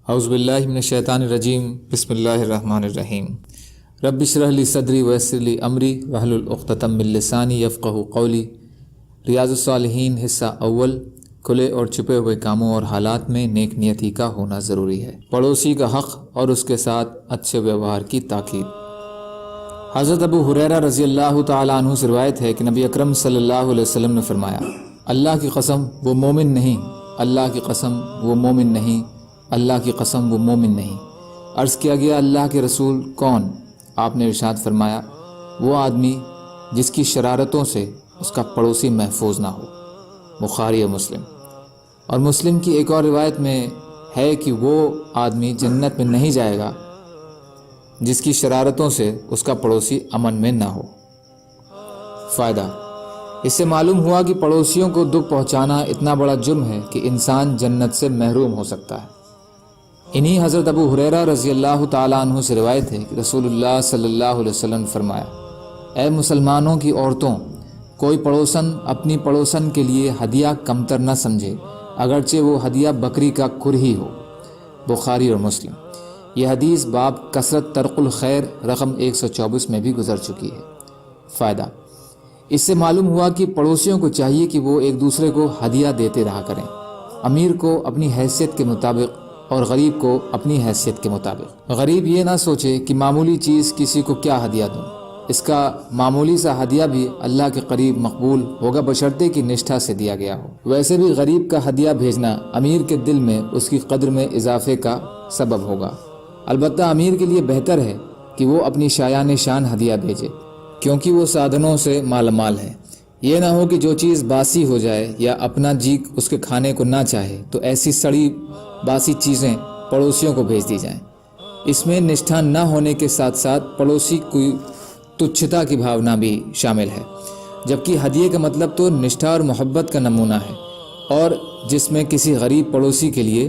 اعوذ باللہ من الشیطان الرجیم بسم اللہ الرحمن الرحیم رب اشرح لی صدری ویسر لی امری واحلل عقدۃ من لسانی یفقہوا قولی۔ ریاض الصالحین حصہ اول، کھلے اور چھپے ہوئے کاموں اور حالات میں نیک نیتی کا ہونا ضروری ہے۔ پڑوسی کا حق اور اس کے ساتھ اچھے ویوہار کی تاکید۔ حضرت ابو ہریرہ رضی اللہ تعالیٰ عنہ سے روایت ہے کہ نبی اکرم صلی اللہ علیہ وسلم نے فرمایا، اللہ کی قسم وہ مومن نہیں، اللہ کی قسم وہ مومن نہیں، اللہ کی قسم وہ مومن نہیں۔ عرض کیا گیا، اللہ کے رسول کون؟ آپ نے ارشاد فرمایا، وہ آدمی جس کی شرارتوں سے اس کا پڑوسی محفوظ نہ ہو۔ بخاری و مسلم۔ اور مسلم کی ایک اور روایت میں ہے کہ وہ آدمی جنت میں نہیں جائے گا جس کی شرارتوں سے اس کا پڑوسی امن میں نہ ہو۔ فائدہ: اس سے معلوم ہوا کہ پڑوسیوں کو دکھ پہنچانا اتنا بڑا جرم ہے کہ انسان جنت سے محروم ہو سکتا ہے۔ انہی حضرت ابو ہریرہ رضی اللہ تعالیٰ عنہ سے روایت ہے کہ رسول اللہ صلی اللہ علیہ وسلم نے فرمایا، اے مسلمانوں کی عورتوں، کوئی پڑوسن اپنی پڑوسن کے لیے ہدیہ کمتر نہ سمجھے، اگرچہ وہ ہدیہ بکری کا کھر ہی ہو۔ بخاری اور مسلم۔ یہ حدیث باب کثرت طرق الخیر رقم 124 میں بھی گزر چکی ہے۔ فائدہ: اس سے معلوم ہوا کہ پڑوسیوں کو چاہیے کہ وہ ایک دوسرے کو ہدیہ دیتے رہا کریں، امیر کو اپنی حیثیت کے مطابق اور غریب کو اپنی حیثیت کے مطابق۔ غریب یہ نہ سوچے کہ معمولی چیز کسی کو کیا ہدیہ دوں، اس کا معمولی سا ہدیہ بھی اللہ کے قریب مقبول ہوگا بشرطے کی نشٹھا سے دیا گیا ہو۔ ویسے بھی غریب کا ہدیہ بھیجنا امیر کے دل میں اس کی قدر میں اضافے کا سبب ہوگا۔ البتہ امیر کے لیے بہتر ہے کہ وہ اپنی شایان شان ہدیہ بھیجے، کیونکہ وہ سادھنوں سے مالا مال ہے۔ یہ نہ ہو کہ جو چیز باسی ہو جائے یا اپنا جی اس کے کھانے کو نہ چاہے تو ایسی سڑی باسی چیزیں پڑوسیوں کو بھیج دی جائیں۔ اس میں نشٹھا نہ ہونے کے ساتھ ساتھ پڑوسی کی تچھتا کی بھاونا بھی شامل ہے، جبکہ ہدیے کا مطلب تو نشٹھا اور محبت کا نمونہ ہے، اور جس میں کسی غریب پڑوسی کے لیے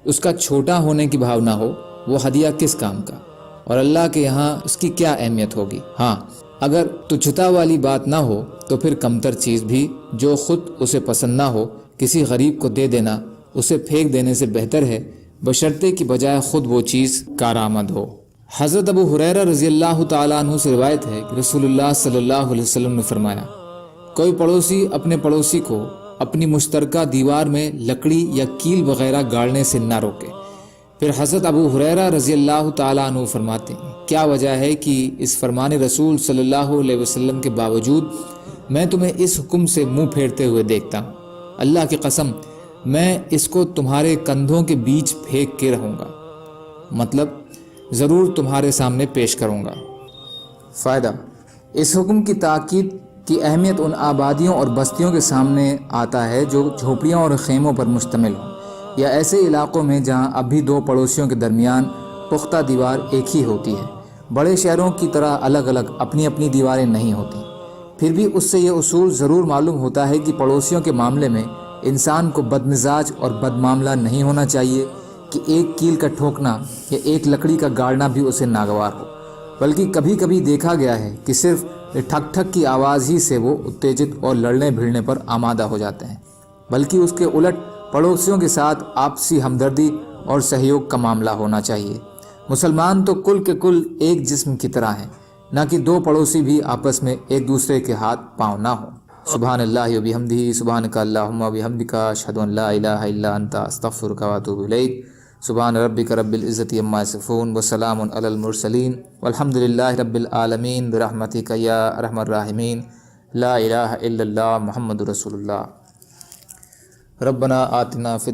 اس کا چھوٹا ہونے کی بھاونا ہو، وہ ہدیہ کس کام کا، اور اللہ کے یہاں اس کی کیا اہمیت ہوگی۔ ہاں، اگر تچھتا والی بات نہ ہو تو پھر کمتر چیز بھی جو خود اسے پسند نہ ہو کسی غریب کو دے دینا اسے پھینک دینے سے بہتر ہے، بشرطے کی بجائے خود وہ چیز کارآمد ہو۔ حضرت ابو ہریرہ رضی اللہ تعالیٰ عنہ سے روایت ہے کہ رسول اللہ صلی اللہ علیہ وسلم نے فرمایا، کوئی پڑوسی اپنے پڑوسی کو اپنی مشترکہ دیوار میں لکڑی یا کیل وغیرہ گاڑنے سے نہ روکے۔ پھر حضرت ابو ہریرہ رضی اللہ تعالیٰ عنہ فرماتے ہیں، کیا وجہ ہے کہ اس فرمان رسول صلی اللہ علیہ وسلم کے باوجود میں تمہیں اس حکم سے منہ پھیرتے ہوئے دیکھتا ہوں؟ اللہ کی قسم میں اس کو تمہارے کندھوں کے بیچ پھینک کے رہوں گا، مطلب ضرور تمہارے سامنے پیش کروں گا۔ فائدہ: اس حکم کی تاکید کی اہمیت ان آبادیوں اور بستیوں کے سامنے آتا ہے جو جھوپڑیوں اور خیموں پر مشتمل ہوں، یا ایسے علاقوں میں جہاں اب بھی دو پڑوسیوں کے درمیان پختہ دیوار ایک ہی ہوتی ہے۔ بڑے شہروں کی طرح الگ الگ اپنی اپنی دیواریں نہیں ہوتی۔ پھر بھی اس سے یہ اصول ضرور معلوم ہوتا ہے کہ پڑوسیوں کے معاملے میں انسان کو بد مزاج اور بد معاملہ نہیں ہونا چاہیے کہ ایک کیل کا ٹھوکنا یا ایک لکڑی کا گاڑنا بھی اسے ناگوار ہو، بلکہ کبھی کبھی دیکھا گیا ہے کہ صرف ٹھک ٹھک کی آواز ہی سے وہ اتےجت اور لڑنے بھیڑنے پر آمادہ ہو جاتے ہیں، بلکہ اس کے الٹ پڑوسیوں کے ساتھ آپسی ہمدردی اور سہیوگ کا معاملہ ہونا چاہیے۔ مسلمان تو کل کے کل ایک جسم کی طرح ہیں، نہ کہ دو پڑوسی بھی آپس میں ایک دوسرے کے ہاتھ پاؤں نہ ہوں۔ سبحان اللہ و بحمدہ، سبحانک اللہم و بحمدک، اشہد ان لا الہ الا انت، استغفرک و اتوب الیک۔ سبحان ربک رب العزت عما یصفون، وسلام علی المرسلین، والحمد للہ رب العالمین، برحمتک یا ارحم الراحمین، لا الہ الا اللہ، محمد رسول اللہ۔ ربنا آتنا فی